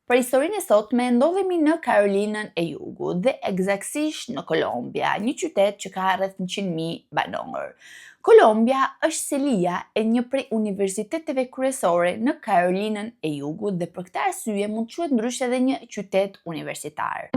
Për historinë e sotme, ndodhemi në Karolinën e Jugut dhe eksaktësisht në Kolombia, një qytet që ka rreth 100.000 banor. Kolombia është selia e një prej universiteteve kryesore në Karolinën e Jugut dhe për këtë arsye mund të quhet ndryshe edhe një qytet universitar.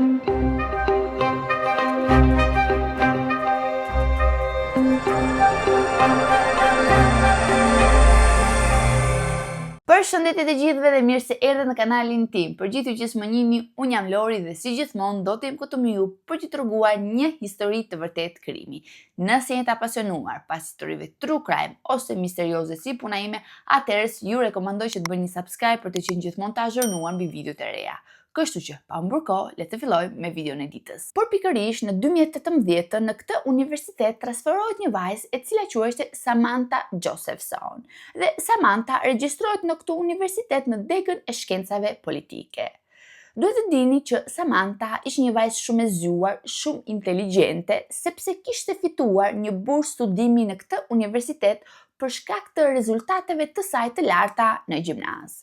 Përshëndetje të gjithëve dhe mirë se erdhët në kanalin tim. Për gjithë ju që s'më njihni, unë jam Lori dhe si gjithmonë do të jem këtu me ju për t'ju treguar një histori të vërtetë krimi. Nëse jeni të apasionuar pas historive true crime ose misterioze si puna ime, atëherë ju rekomandoj që të bëni subscribe për të qenë gjithmonë të azhurnuar mbi videot e reja. Kështu që, pa humbur kohë, le të fillojmë me videon e ditës. Por pikërisht në 2018 në këtë universitet transferohet një vajzë e cila quhej Samantha Josephson. Dhe Samantha regjistrohet në këtë universitet në degën e shkencave politike. Duhet të dini që Samantha ishte një vajzë shumë e zgjuar, shumë inteligjente, sepse kishte fituar një bursë studimi në këtë universitet për shkak të rezultateve të saj të larta në gjimnaz.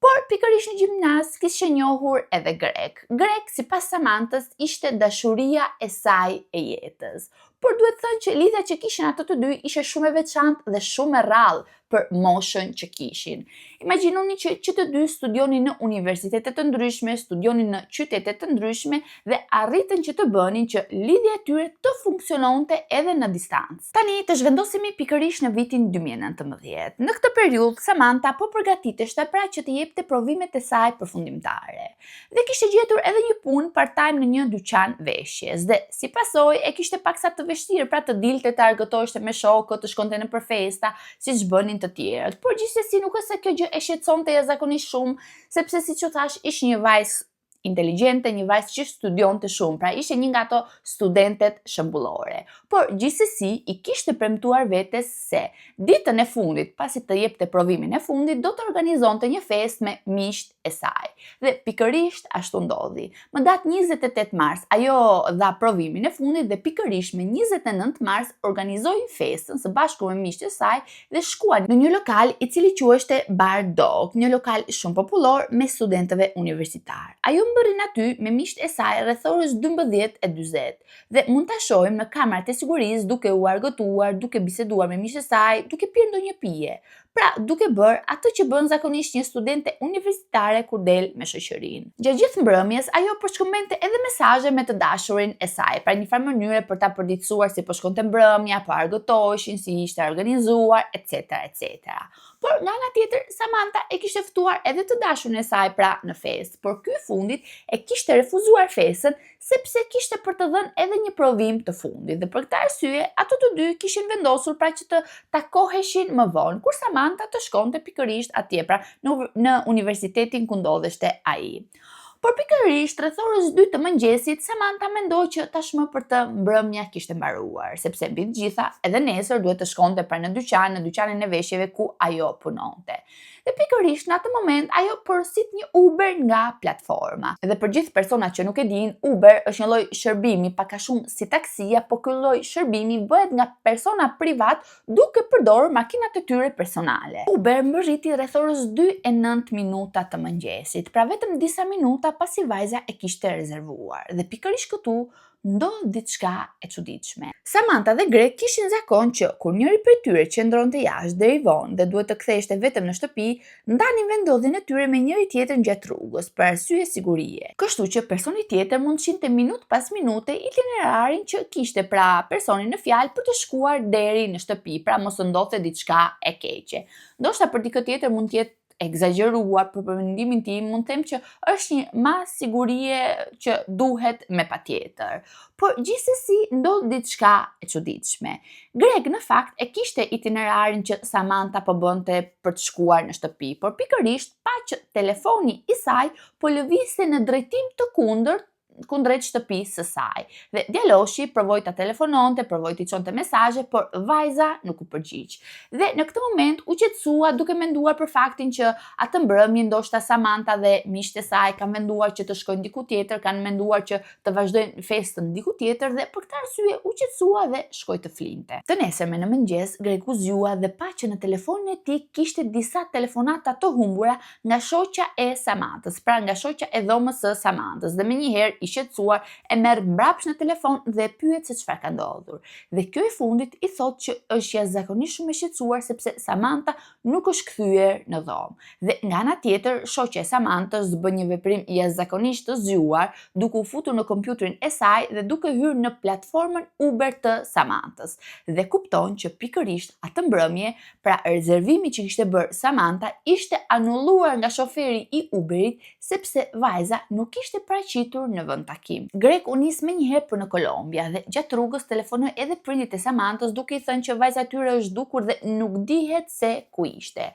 Por pikërisht në gjimnaz kishte njohur edhe grek. Grek, sipas Samanthës, ishte dashuria e saj e jetës. Por duhet thënë që lidhja që kishin ato të dy ishte shumë e veçantë dhe shumë e rrallë për moshën që kishin. Imagjinoni që të dy studionin në universitete të ndryshme, studionin në qytete të ndryshme dhe arritën që të bënin që lidhja e tyre të funksiononte edhe në distancë. Tani të zhvendosemi pikërisht në vitin 2019. Në këtë periudhë Samantha po përgatiteshte pra që të jepte provimet e saj përfundimtare. Dhe kishte gjetur edhe një punë part-time në një dyqan veshjes dhe si pasojë e kishte paksa të vështirë pra të dilte të argëtoheshte me shokët, të shkonte nëpër festa, siç bënin të tjerët. Por gjithsesi nuk është se kjo gjë e shqetësonte jashtëzakonisht shumë, sepse siç u thash, ishte një vajzë inteligjente, një vajzë që studionte shumë, pra ishte një nga ato studentet shembullore. Por gjithsesi i kishte premtuar vetes se ditën e fundit, pasi të jepte provimin e fundit, do të organizonte një festë me miqtë e saj. Dhe pikërisht ashtu ndodhi. Më datë 28 mars ajo dha provimin e fundit dhe pikërisht me 29 mars organizoi festën së bashku me miqtë e saj dhe shkuan në një lokal i cili quheshte Bar Dog, një lokal shumë popullor me studentëve universitar. Ajo mbërrin aty me miqtë e saj rreth orës 12:40 dhe mund ta shohim në kamerat e sigurisë duke u argëtuar, duke biseduar me miqtë e saj, duke pirë ndonjë pije. Pra, duke bërë atë që bën zakonisht një studente universitare kur del me shoqërinë. Gjatë gjithë mbrëmjes, ajo përshkëmbente edhe mesazhe me të dashurin e saj, pra një farë mënyre për ta përditësuar si po shkonte mbrëmja, po argëtoheshin, si ishte organizuar, etc. Por nga ana tjetër, Samantha e kishte ftuar edhe të dashurin e saj pra në festë, por ky i fundit e kishte refuzuar festën sepse kishte për të dhënë edhe një provim të fundit dhe për këtë arsye ato të dy kishin vendosur pra që të takoheshin më vonë, kur Samantha të shkonte pikërisht atje pra në universitetin ku ndodheshte ai. Por pikërisht rreth orës 2 të mëngjesit Samantha mendoi që tashmë për të mbrëmja kishte mbaruar, sepse mbi të gjitha edhe nesër duhet të shkonte pra në dyqanin e veshjeve ku ajo punonte. Dhe pikërisht në atë moment ajo porosit një Uber nga platforma. Dhe për gjithë personat që nuk e dinë, Uber është një lloj shërbimi pak a shumë si taksia, por ky lloj shërbimi bëhet nga persona privat duke përdorur makinat e tyre personale. Uber mbërriti rreth orës 2:09 të mëngjesit, pra vetëm disa minuta pasi vajza e kishte rezervuar. Dhe pikërisht këtu ndodh diçka e çuditshme. Samantha dhe Greg kishin zakon që kur njëri prej tyre qëndronte jashtë deri vonë dhe duhet të ktheheshte vetëm në shtëpi, ndanin vendodhjen e tyre me njëri tjetrin gjatë rrugës për arsye sigurie. Kështu që personi tjetër mund të shinte minutë pas minute itinerarin që kishte pra personi në fjalë për të shkuar deri në shtëpi, pra mos të ndodhte diçka e keqe. Ndoshta për dikë tjetër mund të jetë egzageruar, për mendimin tim mund të them që është një mas sigurie që duhet me patjetër. Por gjithsesi ndodh diçka e çuditshme. Greg në fakt e kishte itinerarin që Samantha po bënte për të shkuar në shtëpi, por pikërisht pa që telefoni i saj po lëvizte në drejtim të kundërt kundrejt shtëpisë së saj. Dhe djaloshi provoi ta telefononte, provoi t'i çonte mesazhe, por vajza nuk u përgjigj. Dhe në këtë moment u qetësua duke menduar për faktin që atë mbrëmje ndoshta Samantha dhe miqtë e saj kanë menduar që të shkojnë diku tjetër, kanë menduar që të vazhdojnë festën diku tjetër dhe për këtë arsye u qetësua dhe shkoi të flinte. Të nesërme në mëngjes, Greg u zgjua dhe pa që në telefonin e tij kishte disa telefonata të humbura nga shoqja e Samanthës, pra nga shoqja e dhomës së Samanthës, dhe menjëherë i shqetësuar e merr mbrapsht në telefon dhe pyet se çfarë ka ndodhur. Dhe kjo e fundit i thotë që është jashtëzakonisht shumë e shqetësuar sepse Samantha nuk është kthyer në dhomë. Dhe nga ana tjetër, shoqja e Samanthës bën një veprim jashtëzakonisht të zgjuar, duke u futur në kompjuterin e saj dhe duke hyrë në platformën Uber të Samanthës. Dhe kupton që pikërisht atë mbrëmje, pra rezervimi që kishte bërë Samantha, ishte anulluar nga shoferi i Uberit sepse vajza nuk ishte paraqitur në vend takim. Greg u nis menjëherë për në Kolombia dhe gjatë rrugës telefonoi edhe prindit e Samanthës duke i thënë që vajza e tyre është dukur dhe nuk dihet se ku ishte.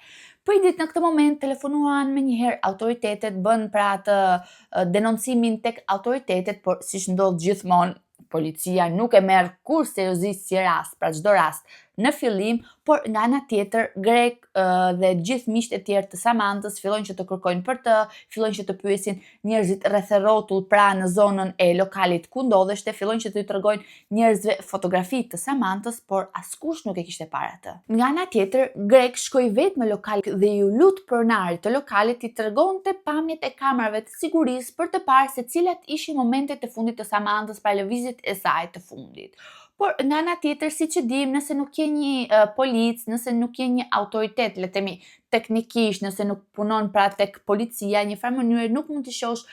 Prindit në këtë moment telefonuan menjëherë autoritetet, bën pra atë denoncimin tek autoritetet, por siç ndodh gjithmonë, policia nuk e merr kurrë seriozisht si rast, pra çdo rast në fillim, por nga ana tjetër Greg dhe gjithë miqtë e tjerë të Samanthës fillojnë që të kërkojnë për të, fillojnë që të pyesin njerëzit rreth e rrotull, pra në zonën e lokalit ku ndodheshte, fillojnë që të i tregojnë njerëzve fotografi të Samanthës, por askush nuk e kishte parë atë. Nga ana tjetër, Greg shkoi vetë në lokal dhe ju lut pronarit të lokalit i tregonte pamjet e kamerave të sigurisë për të parë se cilat ishin momentet e fundit të Samanthës, pra lëvizjet e saj të fundit. Por nga ana tjetër, siç e dim, nëse nuk je një polic, nëse nuk je një autoritet, le të themi teknikisht, nëse nuk punon pra tek policia, në një farë mënyrë nuk mund të shohësh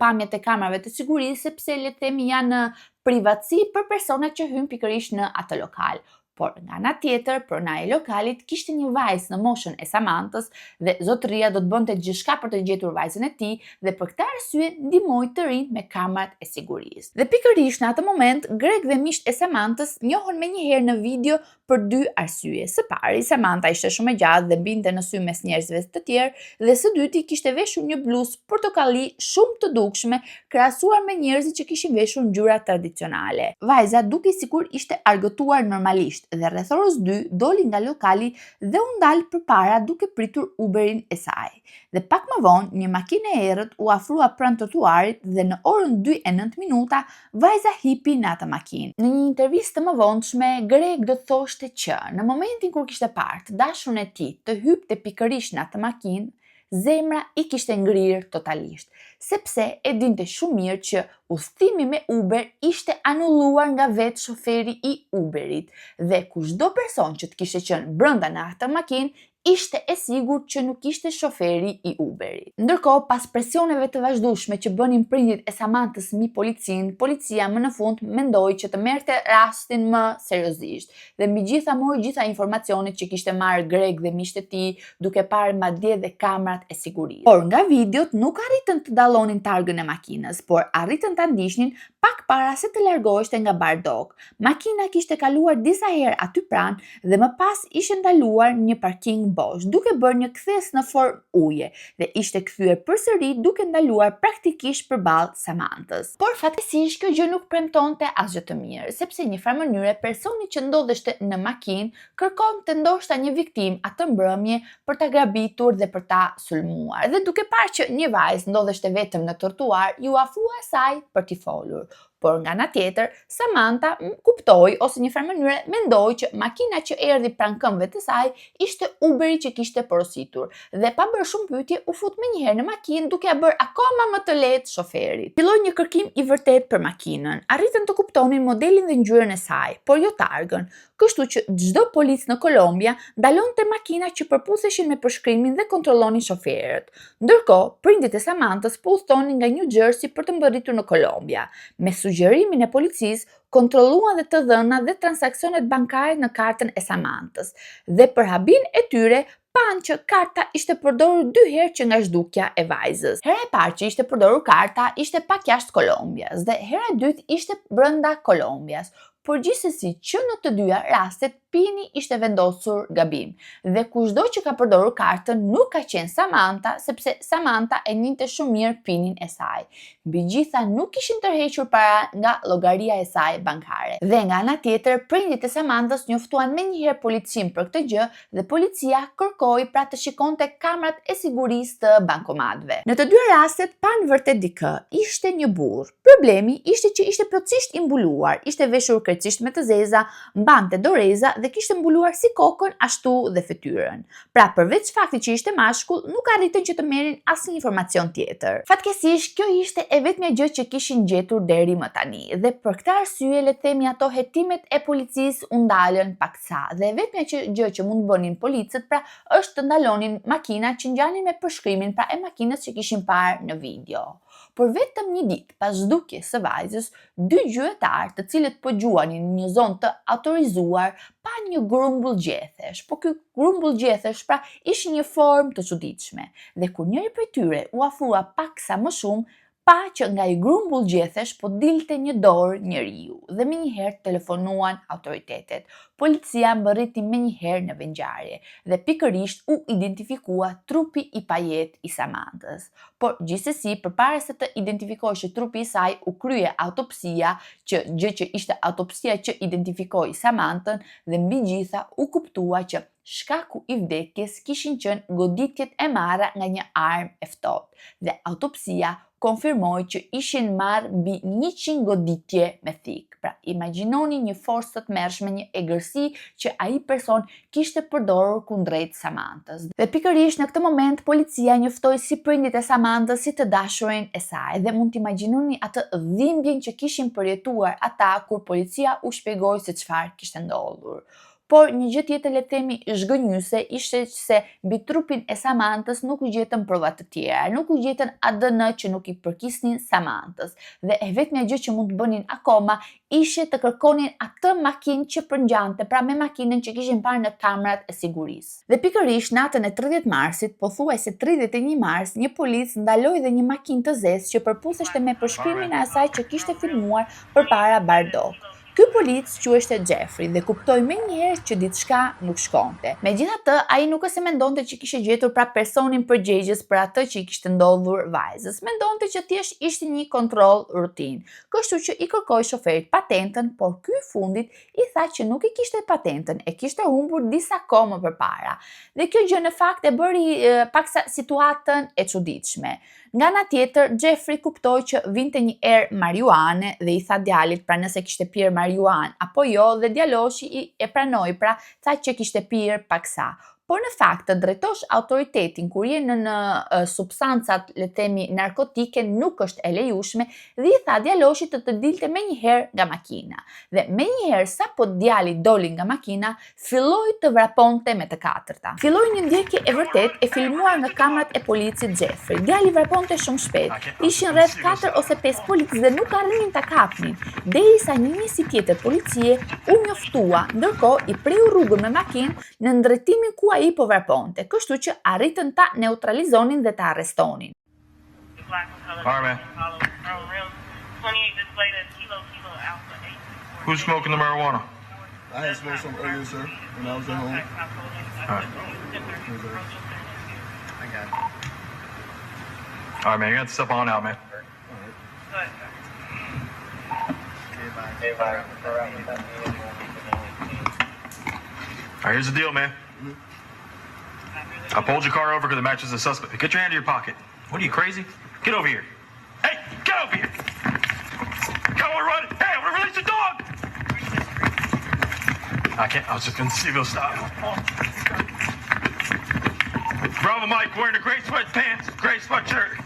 pamjet e kamerave të sigurisë sepse le të themi janë privatësi për personat që hyn pikërisht në atë lokal. Por nga ana tjetër, pronari i lokalit kishte një vajzë në moshën e Samanthës dhe zotëria do të bënte gjithçka për të gjetur vajzën e tij dhe për këtë arsye ndihmoi të rinj me kamerat e sigurisë. Dhe pikërisht në atë moment, Greg dhe miqtë e Samanthës njohën menjëherë në video për dy arsye. Së pari, Samantha ishte shumë e gjatë dhe binte në sy mes njerëzve të tjerë, dhe së dyti kishte veshur një bluzë portokalli shumë të dukshme krahasuar me njerëzit që kishin veshur ngjyra tradicionale. Vajza dukej sikur ishte argëtuar normalisht dhe rreth orës 2 doli nga lokali dhe u ndal përpara duke pritur Uberin e saj. Dhe pak më vonë, një makinë e errët u afrua pranë trotuarit dhe në orën 2:09 vajza hipi në atë makinë. Në një intervistë të mëvonshme, Greg do të thoshte që në momentin kur kishte parë të dashurën e tij të hypte pikërisht në atë makinë, zemra i kishte ngrirë totalisht, sepse e dinte shumë mirë që udhëtimi me Uber ishte anulluar nga vetë shoferi i Uberit dhe kushdo person që të kishte qenë brenda në atë makinë ishte e sigurt që nuk ishte shoferi i Uberit. Ndërkohë, pas presioneve të vazhdueshme që bënin prindit e Samanthës mbi policinë, policia më në fund mendoi që të merrte rastin më seriozisht dhe mbi gjitha mori gjitha informacionet që kishte marrë Greg dhe miqtë e tij, duke parë madje dhe kamerat e sigurisë. Por nga videot nuk arritën të dallonin targën e makinës, por arritën ta ndiqnin pak para se të largoheshte nga bardog. Makina kishte kaluar disa herë aty pranë dhe më pas ishte ndaluar në një parking bosh, duke bërë një kthes në formë uje dhe ishte kthyer përsëri duke ndaluar praktikisht përballë Samanthës. Por fatkeqësisht kjo gjë nuk premtonte asgjë të mirë, sepse në një farë mënyre personi që ndodheshte në makinë kërkonte ndoshta një viktimë atë mbrëmje për ta grabitur dhe për ta sulmuar. Dhe duke parë që një vajzë ndodheshte vetëm në trotuar, ju afrua asaj për t'i folur. Por nga ana tjetër, Samantha kuptoi ose në një farë mënyre mendoi që makina që erdhi pranë këmbëve të saj ishte Uberi që kishte porositur dhe pa bërë shumë pyetje u fut menjëherë në makinë duke ia bërë akoma më të lehtë shoferit. Filloi një kërkim i vërtet për makinën. Arritën të kuptonin modelin dhe ngjyrën e saj, por jo targën. Kështu që çdo polic në Kolombia ndalonte makina që përputheshin me përshkrimin dhe kontrollonin shoferët. Ndërkohë, prindit e Samanthës po udhtonin nga New Jersey për të mbërritur në Kolombia. Me sugjerimin e policisë, kontrolluan dhe të dhënat dhe transaksionet bankare në kartën e Samanthës. Dhe për habin e tyre, panë që karta ishte përdorur 2 herë që nga zhdukja e vajzës. Hera e parë që ishte përdorur karta ishte pak jashtë Kolombias dhe hera e dytë ishte brenda Kolombias. Por gjithsesi që në të dyja rastet pini ishte vendosur gabim, dhe kushdo që ka përdorur kartën nuk ka qenë Samantha, sepse Samantha e njinte shumë mirë pinin e saj. Megjithatë nuk kishin tërhequr para nga llogaria e saj bankare. Dhe nga ana tjetër, prindit e Samanthës njoftuan menjëherë policinë për këtë gjë dhe policia kërkoi pra të shikonte kamerat e sigurisë të bankomatëve. Në të dy rastet pan vërtet dikë, ishte një burr. Problemi ishte që ishte plotësisht i mbuluar, ishte veshur krejtësisht me të zeza, mbante doreza dhe kishte mbuluar si kokën ashtu dhe fytyrën. Pra përveç faktit që ishte mashkull, nuk arritën që të merrin asnjë informacion tjetër. Fatkesish, kjo ishte e vetmja gjë që kishin gjetur deri më tani, dhe për këtë arsye le të themi ato hetimet e policisë u ndalën paksa, dhe e vetmja gjë që mund bënin policët pra është të ndalonin makinat që ngjanin me përshkrimin pra e makinës që kishin parë në video. Por vetëm një ditë pas zhdukjes së vajzës, dy gjyqtarë, të cilët po gjuanin në një zonë të autorizuar, pa një grumbull gjethesh. Po ky grumbull gjethesh pra ishte një formë të çuditshme. Dhe kur njëri prej tyre u afrua paksa më shumë, pa që nga i grumbull gjethesh po dilte një dorë njeriu dhe menjëherë telefonuan autoritetet. Policia mbërriti menjëherë në vendngjarje dhe pikërisht u identifikua trupi i pajet i Samanthës. Por gjithsesi, përpara se të identifikohej trupi i saj, u krye autopsia, gjë që ishte autopsia që identifikoi Samanthën, dhe mbi gjitha u kuptua që shkaku i vdekjes kishin qenë goditjet e marra nga një armë e ftohtë, dhe autopsia konfirmoi që ishin marrë mbi 100 goditje me thik. Pra, imagjinoni një forcë të tmerrshme, një egërsi që ai person kishte përdorur kundrejt Samanthës. Dhe pikërisht në këtë moment policia njoftoi si prindit e Samanthës si të dashurin e saj, dhe mund të imagjinoni atë dhimbjen që kishin përjetuar ata kur policia u shpjegoi se çfarë kishte ndodhur. Por një gjë tjetër le të themi zhgënjyese ishte se mbi trupin e Samanthës nuk u gjetën prova të tjera, nuk u gjetën ADN që nuk i përkisnin Samanthës, dhe e vetmja gjë që mund të bënin akoma ishte të kërkonin atë makinë që përngjante, pra me makinën që kishin parë në kamerat e sigurisë. Dhe pikërisht natën e 30 marsit, pothuajse 31 mars, një polic ndaloi dhe një makinë të zezë që përpuseshte me përshkrimin e asaj që kishte filmuar përpara bardhë. Ky polic quheshte Jeffrey dhe kuptoi menjëherë që diçka nuk shkonte. Megjithatë, ai nuk se mendonte që kishte gjetur pra personin përgjegjës për atë që i kishte ndodhur vajzës. Mendonte që thjesht ishte një kontroll rutinë. Kështu që i kërkoi shoferit patentën, por ky fundit i tha që nuk i kishte patentën, e kishte humbur disa kohë më përpara. Dhe kjo gjë në fakt e bëri paksa situatën e çuditshme. Nga ana tjetër, Jeffrey kuptoi që vinte një erë marijuane dhe i tha djalit pra nëse kishte pirë marijuanë apo jo, dhe djaloshi e pranoi, pra tha që kishte pirë paksa. Por në fakt të drejtosh autoritetin kur je në substancat, le të themi narkotike, nuk është e lejueshme, dhe i tha djaloshit të dilte menjëherë nga makina. Dhe menjëherë sapo djali doli nga makina, filloi të vraponte me të katërta. Filloi një ndjekje e vërtet e filmuar nga kamerat e policit Jeffrey. Djali vraponte shumë shpejt. Ishin rreth 4 ose 5 policë dhe nuk arrinin ta kapnin. Derisa një njësi tjetër policie u njoftua, ndërkohë i preu rrugën me makinë në drejtimin ku ai po vraponte, kështu që arritën ta neutralizonin dhe ta arrestonin. Who's smoking the marijuana? I had smoked some earlier, sir, when I was at home. All right. I got it. All right, man. You got to step on out, man. All right, here's the deal, man. I pulled your car over because it matches the suspect. Get your hand in your pocket. What are you, crazy? Get over here. Hey, get over here. Come on, run. Hey, I'm gonna release the dog. I can't. I was just gonna see if he'll stop. Bravo Mike wearing a gray sweatpants, gray sweatshirt.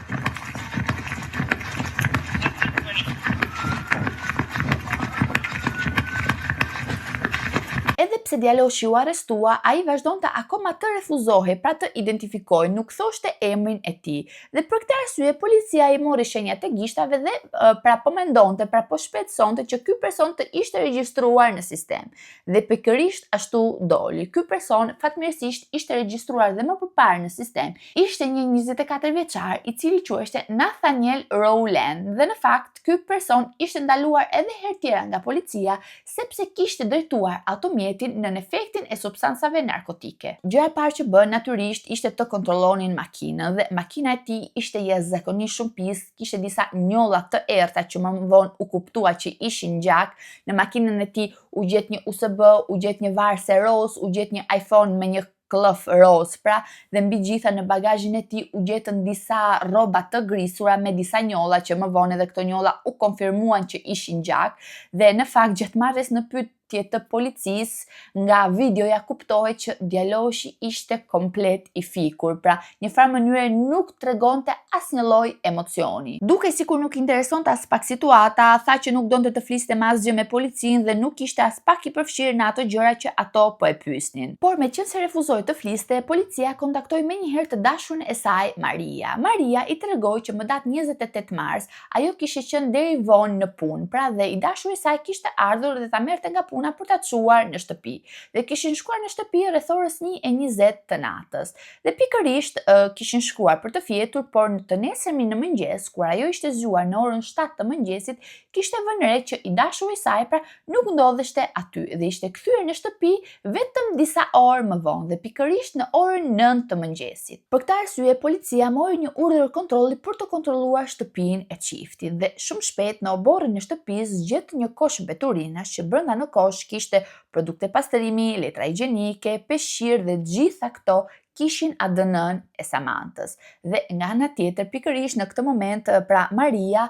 Edhe pse djaloshi u arrestua, ai vazhdonte akoma të refuzohej pra të identifikojë, nuk thoshte emrin e tij. Dhe për këtë arsye policia i mori shenjat e gishtave dhe pra po mendonte, pra po shpejtësonte që ky person të ishte regjistruar në sistem. Dhe pikërisht ashtu doli. Ky person fatmirësisht ishte regjistruar dhe më përpara në sistem. Ishte një 24 vjeçar i cili quheshte Nathaniel Rowland dhe në fakt ky person ishte ndaluar edhe herë tjera nga policia sepse kishte drejtuar automjetin nën efektin e substancave narkotike. Gjëja e parë që bën natyrisht ishte të kontrollonin makinën dhe makina e tij ishte jashtëzakonisht shumë pis, kishte disa njolla të errta që më vonë u kuptua që ishin gjak. Në makinën e tij u gjet një USB, u gjet një varse roz, u gjet një iPhone me një klëf roz, pra, dhe mbi gjitha në bagazhin e tij u gjetën disa rroba të grisura me disa njolla që më vonë edhe këto njolla u konfirmuan që ishin gjak dhe në fakt gjatmarrjes në pyetje të policisë nga videoja kuptohej që djaloshi ishte komplet i fikur, pra një farë mënyre nuk tregonte asnjë lloj emocioni. Duke sikur nuk interesonte as pak situata, tha që nuk donte të fliste me asgjë me policinë dhe nuk ishte as pak i përfshirë në ato gjëra që ato po e pyesnin. Por meqense refuzoi të fliste, policia kontaktoi menjëherë të dashurin e saj, Maria. Maria i tregoi që më datë 28 mars ajo kishte qenë deri vonë në punë, pra dhe i dashuri i saj kishte ardhur dhe ta merrte nga puna për ta çuar në shtëpi. Dhe kishin shkuar në shtëpi rreth orës 1:20 të natës. Dhe pikërisht kishin shkuar për të fjetur, por në të nesërmin në mëngjes, kur ajo ishte zgjuar në orën 7 të mëngjesit, kishte vënë re që i dashuri i saj pra nuk ndodheshte aty dhe ishte kthyer në shtëpi vetëm disa orë më vonë dhe pikërisht në orën 9 të mëngjesit. Për këtë arsye policia mori një urdhër kontrolli për të kontrolluar shtëpinë e çiftit dhe shumë shpejt në oborrin e shtëpisë gjet një kosh mbeturinash që brenda në kosh kishte produkte pastërimi, letra higjienike, peshqir dhe gjitha këto kishin ADN-n e Samantës. Dhe nga ana tjetër, pikërisht në këtë moment, pra Maria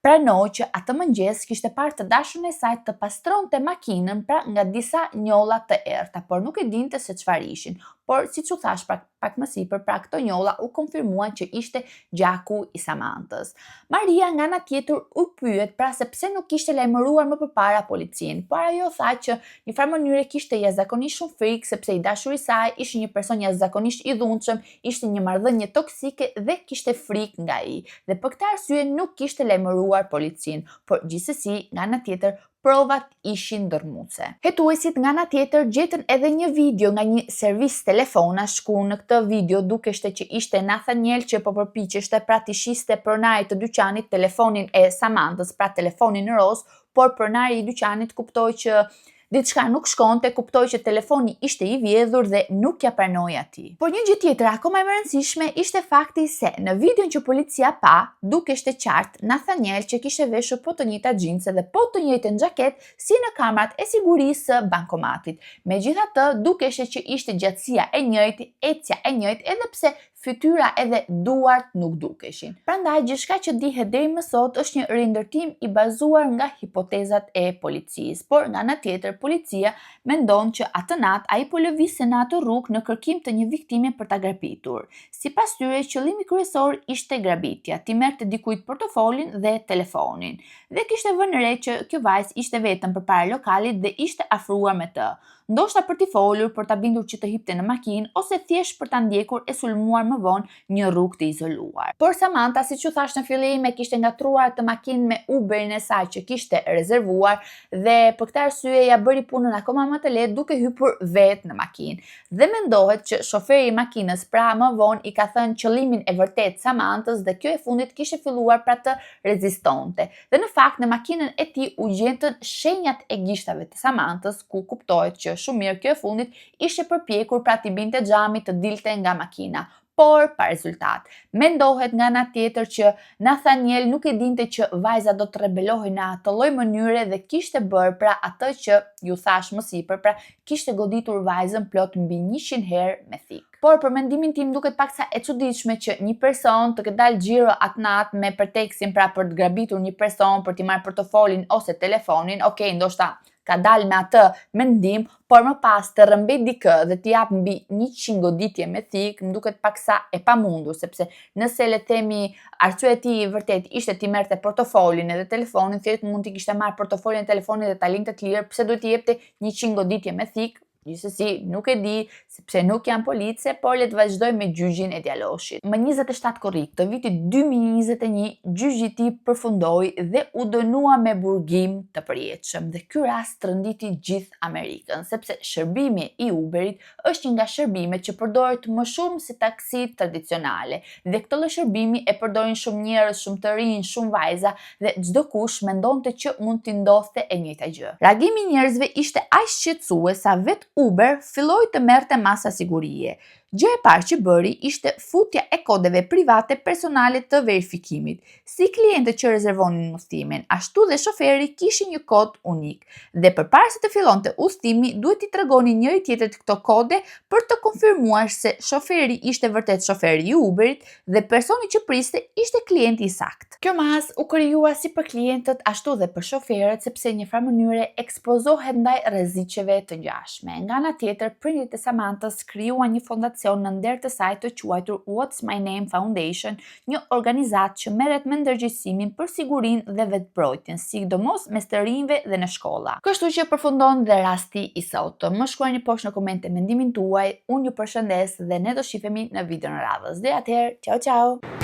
pranoi që atë mëngjes kishte parë të dashurin e saj të pastronte makinën pra nga disa njolla të errta, por nuk e dinte se çfarë ishin. Por siç u thash pak më sipër, pra këto njolla u konfirmuan që ishte gjaku i Samantës. Maria nga ana tjetër u pyet pra se pse nuk kishte lajmëruar më përpara policinë, por ajo tha që në farë mënyre kishte jashtëzakonisht shumë frikë sepse i dashuri i saj ishte një person jashtëzakonisht i dhunshëm, ishte një marrëdhënie toksike dhe kishte frikë nga ai. Dhe për këtë arsye nuk kishte lajmëruar policinë, por gjithsesi nga ana tjetër provat ishin dërmuese. Hetuesit nga ana tjetër gjetën edhe një video nga një servis telefonash ku në këtë video dukeshte që ishte Nathaniel që po përpiqeshte pra t'i shiste pronarit të dyqanit telefonin e Samantës, pra telefonin roz, por pronari i dyqanit kuptoi që diçka nuk shkonte, kuptoi që telefoni ishte i vjedhur dhe nuk ja pranoi atij. Por një gjë tjetër akoma më e rëndësishme ishte fakti se në videon që policia pa, dukeshte qartë Nathaniel që kishte veshur po të njëjta xhinse dhe po të njëjtën xhaketë si në kamerat e sigurisë së bankomatit. Megjithatë, dukeshte që ishte gjatësia e njëjtë, ecja e njëjtë, edhe pse fytyra edhe duart nuk dukeshin. Prandaj gjithçka që dihet deri më sot është një rindërtim i bazuar nga hipotezat e policisë, por nga ana tjetër policia mendon që atë natë ai po lëvizte në atë rrugë në kërkim të një viktime për ta grabitur. Sipas tyre, qëllimi kryesor ishte grabitja, t'i merrte dikujt portofolin dhe telefonin. Dhe kishte vënë re që kjo vajzë ishte vetëm përpara lokalit dhe ishte afruar me të. Ndoshta për t'i folur, për ta bindur që të hipte në makinë ose thjesht për ta ndjekur e sulmuar më vonë një rrugë të izoluar. Por Samantha, siç u thash në fillim, e kishte ngatruar të makinë me Uberin e saj që kishte rezervuar dhe për këtë arsye ja bëri punën akoma më të lehtë duke hyrë vetë në makinë. Dhe mendohet që shoferi i makinës pra më vonë i ka thënë qëllimin e vërtet Samantës dhe kjo e fundit kishte filluar pra të rezistonte. Dhe në fakt në makinën e tij u gjetën shenjat e gishtave të Samantës, ku kuptohet që shumë mirë kjo e fundit ishte përpjekur pra t'i binte xhamit të dilte nga makina, por pa rezultat. Mendohet nga ana tjetër që Nathaniel nuk e dinte që vajza do të rebelohej në atë lloj mënyre dhe kishte bërë pra atë që ju thash më sipër, pra kishte goditur vajzën plot mbi 100 herë me thik. Por për mendimin tim duket paksa e çuditshme që një person të ketë dalë xhiro atë natë me pretekstin pra për të grabitur një person, për t'i marrë portofolin ose telefonin, okay, ndoshta ka dalë me atë mendim, por më pas të rrëmbej dikë dhe t'i jap mbi 100 goditje me thik, më duket paksa e pamundur, sepse nëse le të themi arsyeja e tij vërtet ishte t'i merrte portofolin edhe telefonin, thjesht mund t'i kishte marrë portofolin e telefonit dhe ta linte të lirë, pse duhet t'i jepte 100 goditje me thik? Gjithsesi, nuk e di, sepse nuk jam police, por le të vazhdoj me gjyqin e djaloshit. Më 27 korrik të vitit 2021, gjyqi i tij përfundoi dhe u dënua me burgim të përjetshëm. Dhe ky rast rënditi gjithë Amerikën, sepse shërbimi i Uberit është një nga shërbimet që përdoret më shumë se taksit tradicionale. Dhe këtë lloj shërbimi e përdorin shumë njerëz, shumë të rinj, shumë vajza dhe çdo kush mendonte që mund t'i ndodhte e njëjta gjë. Reagimi i njerëzve ishte aq shqetësues sa vetë Uber filloi të merrte masa sigurie. Gjë e parë që bëri ishte futja e kodeve private personale të verifikimit. Si klientët që rezervonin udhëtimin, ashtu dhe shoferi kishin një kod unik. Dhe përpara se të fillonte udhëtimi, duhet t'i tregonin njëri tjetrit këto kode për të konfirmuar se shoferi ishte vërtet shoferi i Uberit dhe personi që priste ishte klienti i saktë. Kjo mas u krijua si për klientët ashtu dhe për shoferët, sepse në një farë mënyre ekspozohet ndaj rreziqeve të ngjashme. Nga ana tjetër, prindërit e Samantas krijuan një fondacion në nder të saj të quajtur What's My Name Foundation, një organizatë që merret me ndërgjegjësimin për sigurinë dhe vetëmbrojtjen, sidomos mes të rinjve dhe në shkolla. Kështu që përfundon dhe rasti i sotëm. Më shkruani poshtë në komente mendimin tuaj, unë ju përshëndes dhe ne do shihemi në videon e radhës. Deri atëherë, ciao ciao.